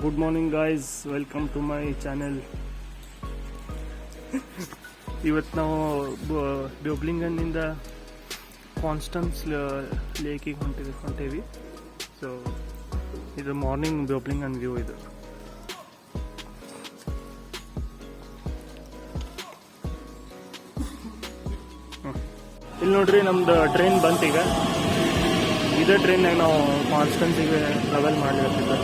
Good morning guys, welcome to my channel. ಇವತ್ತು ನಾವು ಬ್ಯೋಬ್ಲಿಂಗನ್ನಿಂದ ಕಾನ್ಸ್ಟನ್ಸ್ ಲೇಕಿಗೆ ಹೊಂಟೇವಿ. ಸೊ ಇದು ಮಾರ್ನಿಂಗ್ ಬ್ಯೋಬ್ಲಿಂಗನ್ ವ್ಯೂ. ಇದು ಇಲ್ಲಿ ನೋಡ್ರಿ, ನಮ್ದು ಟ್ರೈನ್ ಬಂತೀಗ. ಇದೇ ಟ್ರೈನ್ನಾಗ ನಾವು ಕಾನ್ಸ್ಟನ್ಸಿಗೆ ಟ್ರಾವೆಲ್ ಮಾಡಲಿರ್ತಿದ್ದೆ.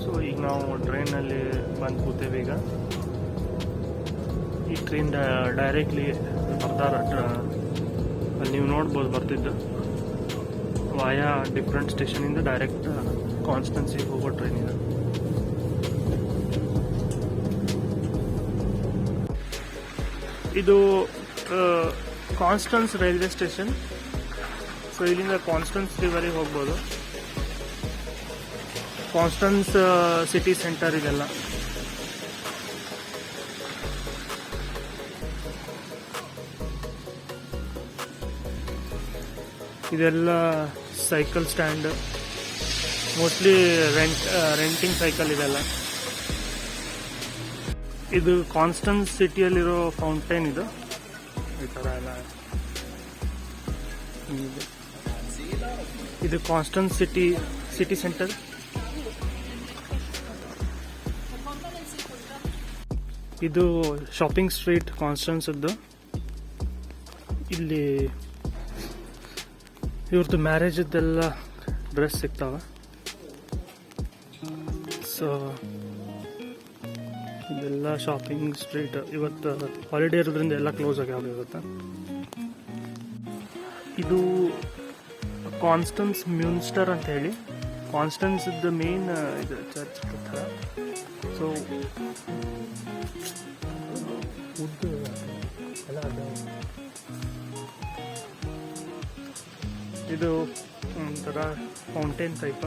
ಸೊ ಈಗ ನಾವು ಟ್ರೈನಲ್ಲಿ ಬಂದು ಕೂತೇವೆ. ಈಗ ಈ ಟ್ರೈನ್ ಡೈರೆಕ್ಟ್ಲಿ ಅಲ್ಲಿ ನೀವು ನೋಡ್ಬೋದು ಬರ್ತಿದ್ದು ವಾಯಾ ಡಿಫ್ರೆಂಟ್ ಸ್ಟೇಷನಿಂದ ಡೈರೆಕ್ಟ್ ಕಾನ್ಸ್ಟನ್ಸಿಗೆ ಹೋಗೋ ಟ್ರೈನ್ ಇದೆ. ಇದು ಕಾನ್ಸ್ಟನ್ಸ್ ರೈಲ್ವೆ ಸ್ಟೇಷನ್. ಸೊ ಇಲ್ಲಿಂದ ಕಾನ್ಸ್ಟನ್ಸ್ ರಿವರಿಗೆ ಹೋಗ್ಬೋದು. ಕಾನ್ಸ್ಟನ್ಸ್ ಸಿಟಿ ಸೆಂಟರ್ ಇದೆಲ್ಲ. ಇದೆಲ್ಲ cycle stand, mostly renting cycle ಇದೆಲ್ಲ. ಇದು ಕಾನ್ಸ್ಟನ್ಸ್ ಸಿಟಿಯಲ್ಲಿರೋ ಫೌಂಟೇನ್. ಇದು ಈ ಥರ ಎಲ್ಲ ಇದು ಕಾನ್ಸ್ಟನ್ಸ್ ಸಿಟಿ ಸೆಂಟರ್. ಇದು ಶಾಪಿಂಗ್ ಸ್ಟ್ರೀಟ್ ಕಾನ್ಸ್ಟನ್ಸ್ದು. ಇಲ್ಲಿ ಇವ್ರದ್ದು ಮ್ಯಾರೇಜದ್ದೆಲ್ಲ ಡ್ರೆಸ್ ಸಿಗ್ತಾವೆ. ಸೊ ಇದೆಲ್ಲ ಶಾಪಿಂಗ್ ಸ್ಟ್ರೀಟ್. ಇವತ್ತು ಹಾಲಿಡೇ ಇರೋದ್ರಿಂದ ಎಲ್ಲ ಕ್ಲೋಸ್ ಆಗ್ಯಾವ ಇವತ್ತು. ಇದು ಕಾನ್ಸ್ಟನ್ಸ್ ಮ್ಯೂನ್ಸ್ಟರ್ ಅಂತ ಹೇಳಿ, ಕಾನ್ಸ್ಟನ್ಸ್ ಮೇನ್ ಇದು ಚರ್ಚ್ ಥರ. ಸೊ ವುಡ್ ಎಲ್ಲ ಇದು ಒಂಥರ ಫೌಂಟೇನ್ ಟೈಪ್.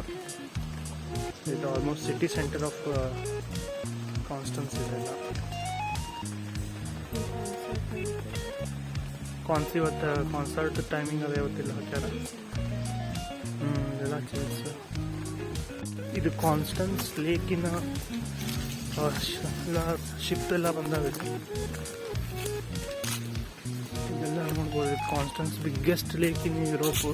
ಇದು ಆಲ್ಮೋಸ್ಟ್ ಸಿಟಿ ಸೆಂಟರ್ ಆಫ್ ಕಾನ್ಸ್ಟನ್ಸ್ ಇದೆಲ್ಲ. ಇವತ್ತು ಕಾನ್ಸರ್ಟ್ ಟೈಮಿಂಗ್ ಅದು ಯಾವತ್ತಿಲ್ಲ ಹಾಕ್ಯಾರ. ಇದೆಲ್ಲ ಚೇರ್ಸ್. ಇದು ಕಾನ್ಸ್ಟನ್ಸ್ ಲೇಕಿನ ಎಲ್ಲ ಶಿಪ್ ಎಲ್ಲ ಬಂದಾವೆ. ಇದೆಲ್ಲ ನೋಡ್ಬೋದು. ಕಾನ್ಸ್ಟನ್ಸ್ ಬಿಗ್ಗೆಸ್ಟ್ ಲೇಕ್ ಇನ್ ಯುರೋಪ್.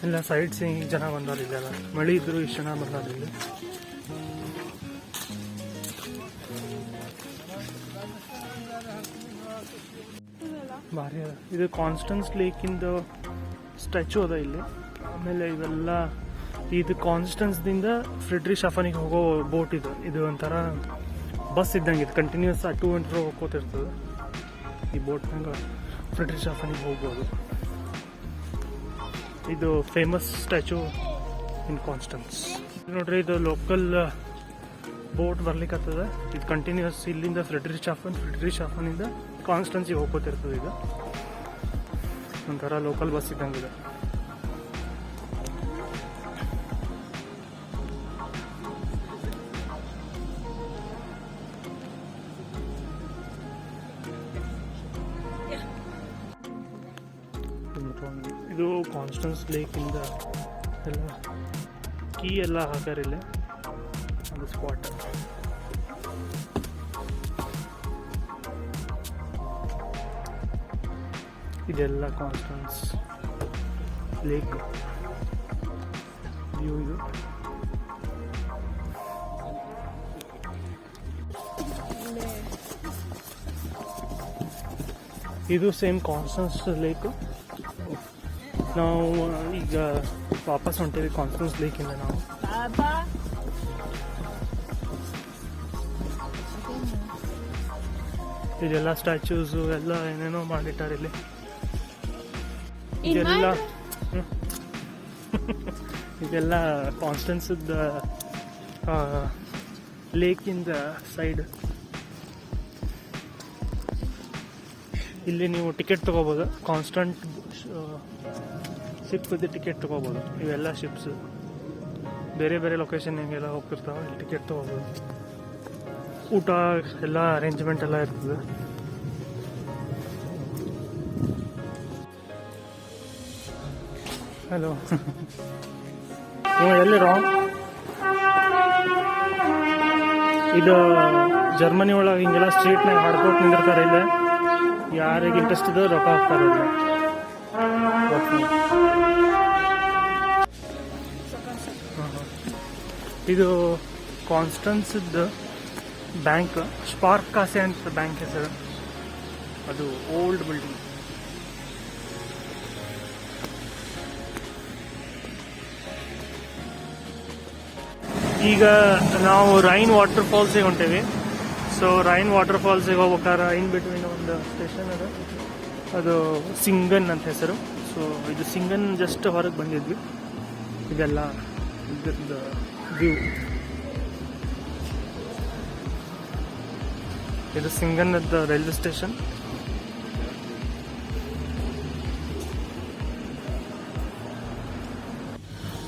ಎಲ್ಲ ಸೈಡ್ ಸೀಯಿಂಗ್ ಜನ ಬಂದಾರ. ಇದೆಲ್ಲ ಮಳೆ ಇದ್ರು ಇಷ್ಟು ಜನ ಬಂದಾರ ಇಲ್ಲಿ. ಭಾರಿ ಅದ. ಇದು ಕಾನ್ಸ್ಟನ್ಸ್ ಲೇಕಿಂದ ಸ್ಟ್ಯಾಚು ಅದ ಇಲ್ಲಿ. ಆಮೇಲೆ ಇವೆಲ್ಲ ಇದು ಕಾನ್ಸ್ಟನ್ಸ್ದಿಂದ ಫ್ರೆಡ್ರಿಕ್ಶಾಫನಿಗೆ ಹೋಗೋ ಬೋಟ್. ಇದು ಒಂಥರ ಬಸ್ ಇದ್ದಂಗೆ. ಇದು ಕಂಟಿನ್ಯೂಸ್ ಟು ಅಂಡ್ ಫ್ರೋ ಹೋಗ್ಕೋತಿರ್ತದೆ. ಈ ಬೋಟ್ನಾಗ ಫ್ರೆಡ್ರಿಕ್ಶಾಫನಿಗೆ ಹೋಗ್ಬೋದು. ಇದು ಫೇಮಸ್ ಸ್ಟ್ಯಾಚು ಇನ್ ಕಾನ್ಸ್ಟನ್ಸ್. ನೋಡ್ರಿ, ಇದು ಲೋಕಲ್ ಬೋಟ್ ಬರ್ಲಿಕ್ಕತ್ತದ. ಇದು ಕಂಟಿನ್ಯೂಸ್ ಇಲ್ಲಿಂದ ಫ್ರೆಡ್ರಿಕ್ಶಾಫನಿಂದ ಕಾನ್ಸ್ಟನ್ಸಿಗೆ ಹೋಗ್ಕೋತಿರ್ತದೆ. ಇದು ಒಂಥರ ಲೋಕಲ್ ಬಸ್ ಇದ್ದಂಗಿದೆ. ಇದು ಕಾನ್ಸ್ಟನ್ಸ್ ಲೇಕಿಂದ ಎಲ್ಲ ಕೀ ಎಲ್ಲ ಹಾಕಾರಿಲ್ಲ. ಅದು ಸ್ಪಾಟ್. ಇದೆಲ್ಲ ಕಾನ್ಸ್ಟನ್ಸ್ ಲೇಕ್ ವ್ಯೂ. ಇದು ಇದು ಸೇಮ್ ಕಾನ್ಸ್ಟನ್ಸ್ ಲೇಕ್. ನಾವು ಈಗ ವಾಪಸ್ ಹೊಂಟೇವಿ ಕಾನ್ಸ್ಟನ್ಸ್ ಲೇಕಿಂದ. ನಾವು ಇದೆಲ್ಲ ಸ್ಟ್ಯಾಚ್ಯೂಸು ಎಲ್ಲ ಏನೇನೋ ಮಾಡಿಟ್ಟಾರೆ ಇಲ್ಲಿ. ಇದೆಲ್ಲ ಕಾನ್ಸ್ಟನ್ಸ್ದ ಲೇಕಿಂದ ಸೈಡ್. ಇಲ್ಲಿ ನೀವು ಟಿಕೆಟ್ ತೊಗೋಬೋದು. ಕಾನ್ಸ್ಟಂಟ್ ಶಿಪ್ದು ಟಿಕೆಟ್ ತೊಗೋಬೋದು. ಇವೆಲ್ಲ ಶಿಪ್ಸ್ ಬೇರೆ ಬೇರೆ ಲೊಕೇಶನ್ಗೆಲ್ಲ ಹೋಗ್ತಿರ್ತಾವೆ, ಇಲ್ಲಿ ಟಿಕೆಟ್ ತೊಗೋಬೋದು. ಊಟ ಎಲ್ಲ ಅರೇಂಜ್ಮೆಂಟ್ ಎಲ್ಲ ಇರ್ತದೆ. ಹಲೋ ಎಲ್ಲಿ ರಾಂಗ್ ಇದು ಜರ್ಮನಿ ಒಳಗೆ ಹಿಂಗೆಲ್ಲ ಸ್ಟ್ರೀಟ್ನಾಗ ಹಾಡ್ಕೊಟ್ಟು ನಿಂದಿರ್ತಾರೆ. ಇಲ್ಲ ಯಾರಿಗೆ ಇಂಟ್ರೆಸ್ಟ್ ಇದೆ ರೊಕ್ಕ ಹಾಕ್ತಾರೆ. ಇದು ಕಾನ್ಸ್ಟನ್ಸ್ದು ಬ್ಯಾಂಕ್, ಸ್ಪಾರ್ಕ್ ಕಾಸೆ ಅಂತ ಬ್ಯಾಂಕ್ ಹೆಸರು. ಅದು ಓಲ್ಡ್ ಬಿಲ್ಡಿಂಗ್. ಈಗ ನಾವು ರೈನ್ ವಾಟರ್ ಫಾಲ್ಸಿಗೆ ಹೊಂಟೇವಿ. ಸೊ ರೈನ್ ವಾಟರ್ ಫಾಲ್ಸಿಗೆ ಹೋಗ್ಬೇಕಾದ್ರೆ ಇನ್ ಬಿಟ್ವೀನ್ ಒಂದು ಸ್ಟೇಷನ್ ಅದ, ಅದು ಸಿಂಗನ್ ಅಂತ ಹೆಸರು. ಸೊ ಇದು ಸಿಂಗನ್ ಜಸ್ಟ್ ಹೊರಗೆ ಬಂದಿದ್ವಿ. ಇದೆಲ್ಲ ಇದ್ರದ್ದು ವ್ಯೂ. ಇದು ಸಿಂಗನ್ನದ ರೈಲ್ವೆ ಸ್ಟೇಷನ್.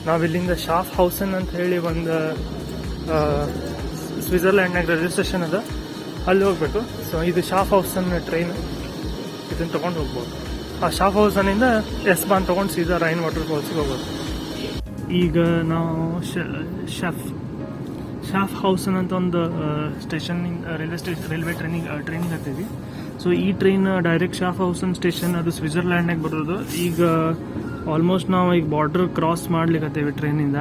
ನಾವಿಲ್ಲಿಂದ ಶಾಫ್ ಹೌಸನ್ ಅಂತ ಹೇಳಿ ಒಂದು ಸ್ವಿಟ್ಜರ್ಲ್ಯಾಂಡ್ನಾಗ ರೈಲ್ವೆ ಸ್ಟೇಷನ್ ಅದ, ಅಲ್ಲಿ ಹೋಗ್ಬೇಕು. ಸೊ ಇದು ಶಾಫ್ ಹೌಸನ್ ಟ್ರೈನ್, ಇದನ್ನು ತೊಗೊಂಡು ಹೋಗ್ಬೋದು. ಆ ಶಾಫ್ ಹೌಸನಿಂದ ಎಸ್ ಬಾನ್ ತೊಗೊಂಡು ಸೀದಾ ರೈನ್ ವಾಟರ್ ಫಾಲ್ಸ್ಗೆ ಹೋಗ್ಬೋದು. ಈಗ ನಾವು ಶಾಫ್ ಹೌಸನ್ ಅಂತ ಒಂದು ರೈಲ್ವೆ ಟ್ರೈನಿಂಗ್ ಹತ್ತೀವಿ. ಸೊ ಈ ಟ್ರೈನ್ ಡೈರೆಕ್ಟ್ ಶಾಫ್ ಹೌಸನ್ ಸ್ಟೇಷನ್, ಅದು ಸ್ವಿಟ್ಜರ್ಲ್ಯಾಂಡ್ನಾಗ ಬರೋದು. ಈಗ ಆಲ್ಮೋಸ್ಟ್ ನಾವು ಈಗ ಬಾರ್ಡರ್ ಕ್ರಾಸ್ ಮಾಡ್ಲಿಕ್ಕತ್ತೇವೆ ಟ್ರೈನಿಂದ.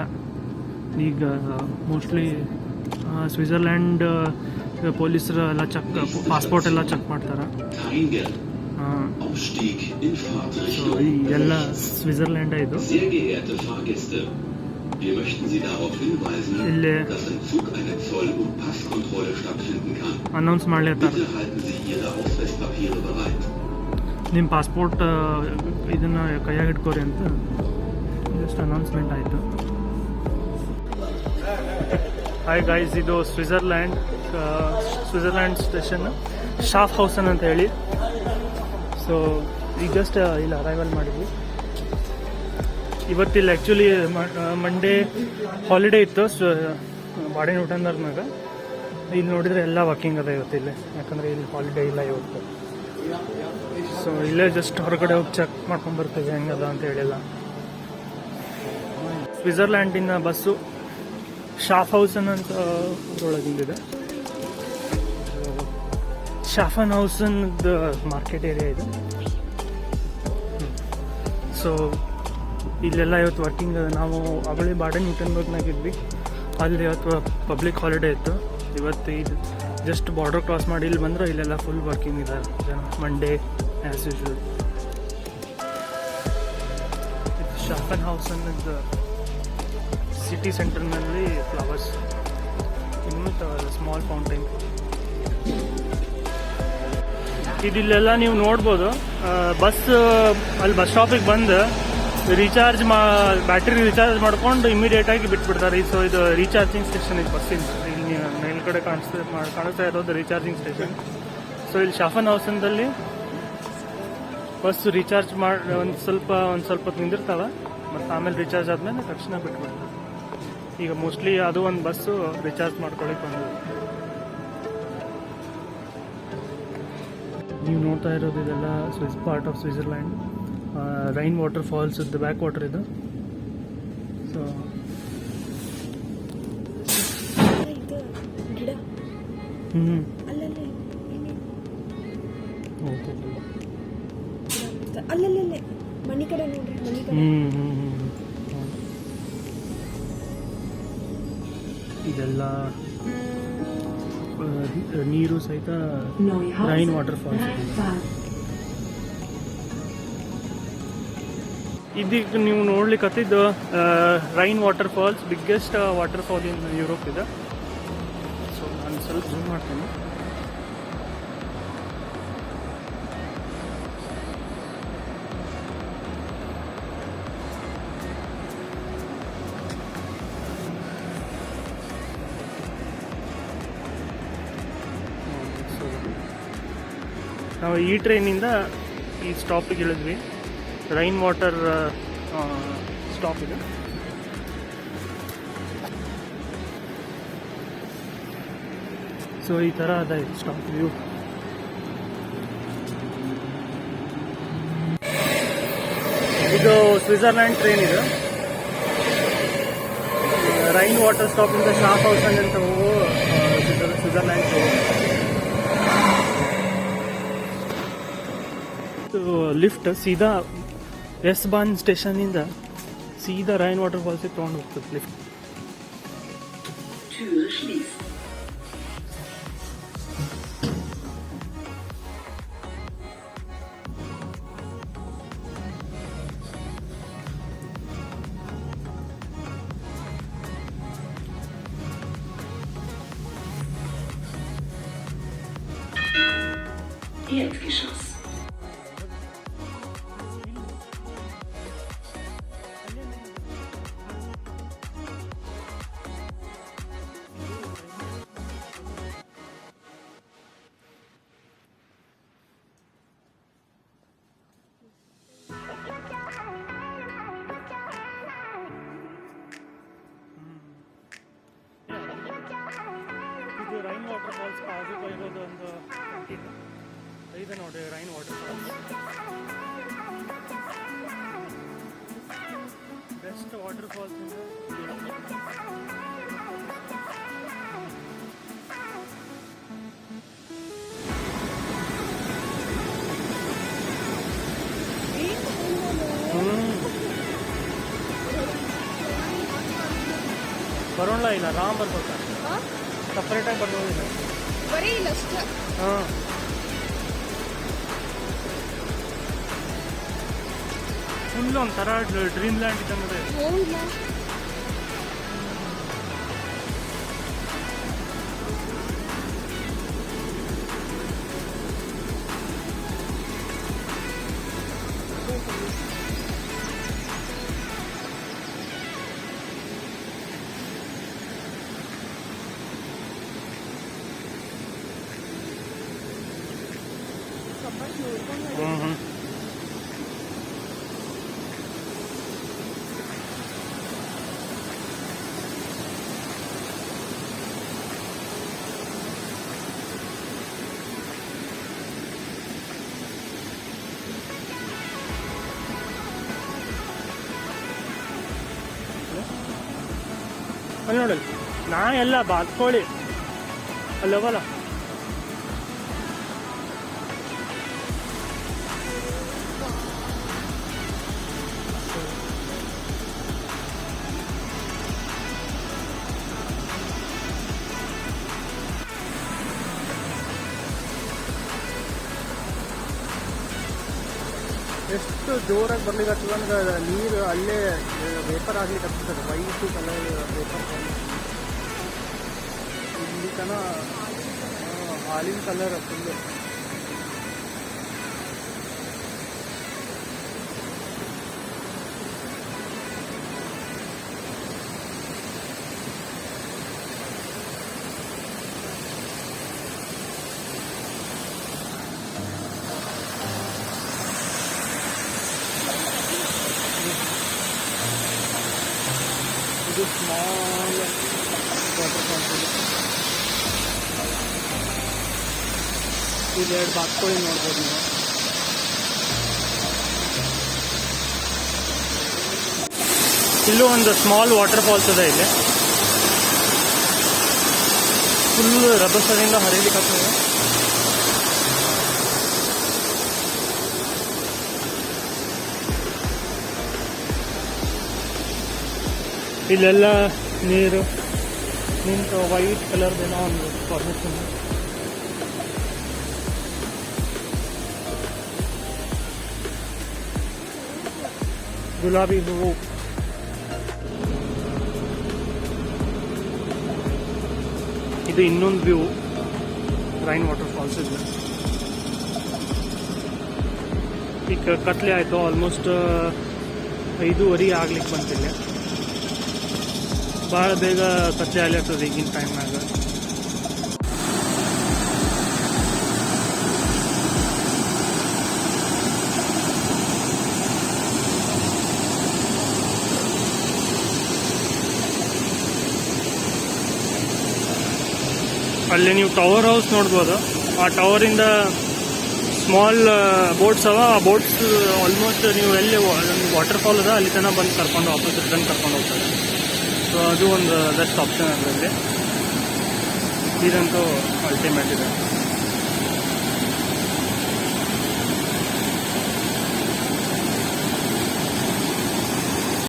ಈಗ ಮೋಸ್ಟ್ಲಿ ಸ್ವಿಟ್ಜರ್ಲ್ಯಾಂಡ್ ಪೊಲೀಸರು ಎಲ್ಲ ಪಾಸ್ಪೋರ್ಟ್ ಎಲ್ಲ ಚೆಕ್ ಮಾಡ್ತಾರೆ. ಸೊ ಎಲ್ಲ ಸ್ವಿಟ್ಜರ್ಲ್ಯಾಂಡ್ ಇದು. ಇಲ್ಲಿ ಅನೌನ್ಸ್ ಮಾಡ್ಲಿರ್ತಾರೆ, ನಿಮ್ಮ ಪಾಸ್ಪೋರ್ಟ್ ಇದನ್ನು ಕೈಯಾಗಿ ಇಟ್ಕೋರಿ ಅಂತ ಜಸ್ಟ್ ಅನೌನ್ಸ್ಮೆಂಟ್ ಆಯಿತು. ಹಾಯ್ ಗೈಸ್, ಇದು ಸ್ವಿಟ್ಜರ್ಲ್ಯಾಂಡ್ ಸ್ಟೇಷನ್ ಶಾಫ್ ಹೌಸನ್ ಅಂತ ಹೇಳಿ. ಸೊ ಈಗ ಜಸ್ಟ್ ಇಲ್ಲಿ ಅರೈವಲ್ ಮಾಡಿದ್ವಿ. ಇವತ್ತಿಲ್ಲಿ ಆ್ಯಕ್ಚುಲಿ ಮಂಡೇ ಹಾಲಿಡೇ ಇತ್ತು ಬಾಡಿನೂಟನ್ದರ್ನಾಗ. ಇಲ್ಲಿ ನೋಡಿದರೆ ಎಲ್ಲ ವರ್ಕಿಂಗ್ ಅದ ಇವತ್ತಿಲ್ಲಿ, ಯಾಕಂದರೆ ಇಲ್ಲಿ ಹಾಲಿಡೇ ಇಲ್ಲ ಇವತ್ತು. ಸೊ ಇಲ್ಲೇ ಜಸ್ಟ್ ಹೊರಗಡೆ ಹೋಗಿ ಚೆಕ್ ಮಾಡ್ಕೊಂಡು ಬರ್ತೀವಿ ಹೆಂಗದ ಅಂತ ಹೇಳಿಲ್ಲ. ಸ್ವಿಟ್ಜರ್ಲ್ಯಾಂಡಿನ ಬಸ್ಸು ಶಾಫ್ ಹೌಸನ್ ಅಂತ ಊರೊಳಗಿಂದಿದೆ. ಶಾಫನ್ ಹೌಸನ್ದು ಮಾರ್ಕೆಟ್ ಏರಿಯಾ ಇದೆ. ಸೊ ಇಲ್ಲೆಲ್ಲ ಇವತ್ತು ವರ್ಕಿಂಗ್. ನಾವು ಅವಳಿ ಬಾಡಿನ್ಯೂಟನ್ಬರ್ಗ್ನಾಗಿದ್ವಿ, ಅಲ್ಲಿ ಇವತ್ತು ಪಬ್ಲಿಕ್ ಹಾಲಿಡೇ ಇತ್ತು. ಇವತ್ತು ಇದು ಜಸ್ಟ್ ಬಾರ್ಡರ್ ಕ್ರಾಸ್ ಮಾಡಿ ಇಲ್ಲಿ ಬಂದರೆ ಇಲ್ಲೆಲ್ಲ ಫುಲ್ ವರ್ಕಿಂಗ್ ಇದೆ ಜನ, ಮಂಡೇ ಆ್ಯಸ್ ಯೂಶ್ವಲ್. ಇದು ಶಾಫನ್ ಹೌಸ್ ಅನ್ನೋದು ಸಿಟಿ ಸೆಂಟರ್ನಲ್ಲಿ ಫ್ಲವರ್ಸ್, ಇನ್ನೂ ಸ್ಮಾಲ್ ಫೌಂಟೈನ್. ಇದಿಲ್ಲೆಲ್ಲ ನೀವು ನೋಡ್ಬೋದು. ಬಸ್ ಅಲ್ಲಿ ಬಸ್ ಸ್ಟಾಪಿಗೆ ಬಂದು ಬ್ಯಾಟ್ರಿ ರೀಚಾರ್ಜ್ ಮಾಡ್ಕೊಂಡು ಇಮಿಡಿಯೇಟಾಗಿ ಬಿಟ್ಬಿಡ್ತಾರೆ. ಸೊ ಇದು ರೀಚಾರ್ಜಿಂಗ್ ಸ್ಟೇಷನ್ ಇದು ಬಸ್ಸಿಂದ. ಇಲ್ಲಿ ಮೇಲ್ಗಡೆ ಕಾಣಿಸ್ತಾ ಇರೋದು ರೀಚಾರ್ಜಿಂಗ್ ಸ್ಟೇಷನ್. ಸೊ ಇಲ್ಲಿ ಶಾಫನ್ ಹೌಸನ್ದಲ್ಲಿ ಬಸ್ ರೀಚಾರ್ಜ್ ಮಾಡಿ ಒಂದು ಸ್ವಲ್ಪ ಹೊತ್ತು ನಿಂದಿರ್ತಾವೆ, ಮತ್ತು ಆಮೇಲೆ ರೀಚಾರ್ಜ್ ಆದಮೇಲೆ ತಕ್ಷಣ ಬಿಟ್ಬಿಡ್ತಾರೆ. ಈಗ ಮೋಸ್ಟ್ಲಿ ಅದು ಒಂದು ಬಸ್ಸು ರೀಚಾರ್ಜ್ ಮಾಡ್ಕೊಳ್ಳಿಕ್ಕೆ ಬಂದಿದೆ. ನೀವು ನೋಡ್ತಾ ಇರೋದು ಇದೆಲ್ಲ part of Switzerland. Rain water falls ಇದ್ದು ಬ್ಯಾಕ್ ವಾಟರ್ ಇದು. ಸೊ ಇದೆಲ್ಲ ನೀರು ಸಹಿತ ರೈನ್ ವಾಟರ್ ಫಾಲ್ಸ್. ಇದೀಗ ನೀವು ನೋಡ್ಲಿಕ್ಕತ್ತಿದ್ದು rain water falls, biggest water fall in Europe ಇದೆ. ಸೊ ನಾನು ಸ್ವಲ್ಪ ಜೂಮ್ ಮಾಡ್ತೀನಿ. ನಾವು ಈ ಟ್ರೈನಿಂದ ಈ ಸ್ಟಾಪಿಗೆ ಇಳಿದ್ವಿ. ರೈನ್ ವಾಟರ್ ಸ್ಟಾಪ್ ಇದೆ. ಸೊ ಈ ಥರ ಅದ ಇದು ಸ್ಟಾಪ್ ವ್ಯೂ. ಇದು ಸ್ವಿಟ್ಜರ್ಲ್ಯಾಂಡ್ ಟ್ರೈನ್ ಇದು. ರೈನ್ ವಾಟರ್ ಸ್ಟಾಪಿಂದ ಶಾಪ್ ಹೌಸ್ ಅಂತ ಹೋಗೋ ಸ್ವಿಟ್ಜರ್ಲ್ಯಾಂಡ್ ಟ್ರೈನ್. ಲಿಫ್ಟ್ ಸೀದಾ ಎಸ್ ಬಾನ್ ಸ್ಟೇಷನಿಂದ ಸೀದಾ ರೈನ್ ವಾಟರ್ ಫಾಲ್ಸಿಗೆ ತೊಗೊಂಡು ಹೋಗ್ತದೆ ಲಿಫ್ಟ್. Erdgeschoss. ಇದು ರೈನ್ ವಾಟರ್ ಫಾಲ್ಸ್ ಬಾಜು ಇರೋದು ಒಂದು ಇದೆ ನೋಡಿ, rain water falls. Best water falls ಇಂದ ಬರೋಣ ಇಲ್ಲ, ರಾಮ್ ಬರ್ಬೇಕಾ ಸಪ್ರೇಟಾಗಿ ಬರ್ಬೋದಿಲ್ಲ. ಬರೀ ಇಲ್ಲ ಅಷ್ಟೇ. ಹಾಂ, ಫುಲ್ ಒಂಥರ ಡ್ರೀಮ್ ಲ್ಯಾಂಡ್ ಇದ್ದಂಗೆ. ಅಲ್ಲಿ ನೋಡಲ್ಲ, ನಾ ಎಲ್ಲ ಬಾತ್ಕೊಳ್ಳಿ ಅಲ್ಲಿ ಹೋಗಲ್ಲ. ಎಷ್ಟು ಜೋರಾಗಿ ಬರ್ಲಿಕ್ಕೆ ನನಗೆ ನೀರು ಅಲ್ಲೇ ವೇಪರ್ ಆಗ್ಲಿಕ್ಕೆ ಆಗ್ತದೆ. ವೈಟು ಕಲರ್ ವೇಪರ್ ಇಲ್ಲಿ ತನ ಹಾಲಿನ ಕಲರ್ ಫುಲ್ಲು. ಇದು ಸ್ಮಾಲ್ ವಾಟರ್ ಫಾಲ್ಸ್ ಇದೆ. ಇಲ್ಲಿ ಎರಡು ಬಾತ್ಕೊಳ್ಳಿ ನೋಡ್ಬೋದು ನೀವು. ಇಲ್ಲೂ ಒಂದು ಸ್ಮಾಲ್ ವಾಟರ್ ಫಾಲ್ಸ್ ಇದೆ. ಇಲ್ಲಿ ಫುಲ್ ರಭಸದಿಂದ ಹರಿಲಿಕ್ಕೆ ಆಗ್ತದೆ. ಇಲ್ಲೆಲ್ಲ ನೀರು ನಿಂತು ವೈಟ್ ಕಲರ್ದೇನೋ ಒಂದು ಫಾರ್ಮೇಷನ್. ಗುಲಾಬಿ ಹೂವು. ಇದು ಇನ್ನೊಂದು ವ್ಯೂ ರೈನ್ ವಾಟರ್ ಫಾಲ್ಸ್ ಇದೆ. ಈಗ ಕತ್ಲೆ ಆಯಿತು, ಆಲ್ಮೋಸ್ಟ್ 5:30 ಆಗ್ಲಿಕ್ಕೆ ಬಂತಿಲ್ಲ. ಭಾಳ ಬೇಗ ಕತ್ಲೆ ಆಗ್ಲಿರ್ತದೆ ಈಗಿನ ಟೈಮ್ನಾಗ. ಅಲ್ಲಿ ನೀವು ಟವರ್ ಹೌಸ್ ನೋಡ್ಬೋದು. ಆ ಟವರಿಂದ ಸ್ಮಾಲ್ ಬೋಟ್ಸ್ ಅವ. ಆ ಬೋಟ್ಸ್ ಆಲ್ಮೋಸ್ಟ್ ನೀವು ಎಲ್ಲಿ ವಾಟರ್ ಫಾಲ್ ಅದ ಅಲ್ಲಿ ತನಕ ಬಂದು ಕರ್ಕೊಂಡು ವಾಪಸ್ ರಿಟರ್ನ್ ಕರ್ಕೊಂಡು ಹೋಗ್ತಾರೆ. ಸೊ ಅದು ಒಂದು ಬೆಸ್ಟ್ ಆಪ್ಷನ್ ಅದರಲ್ಲಿ. ಇದಂತೂ ಅಲ್ಟಿಮೇಟ್ ಇದೆ.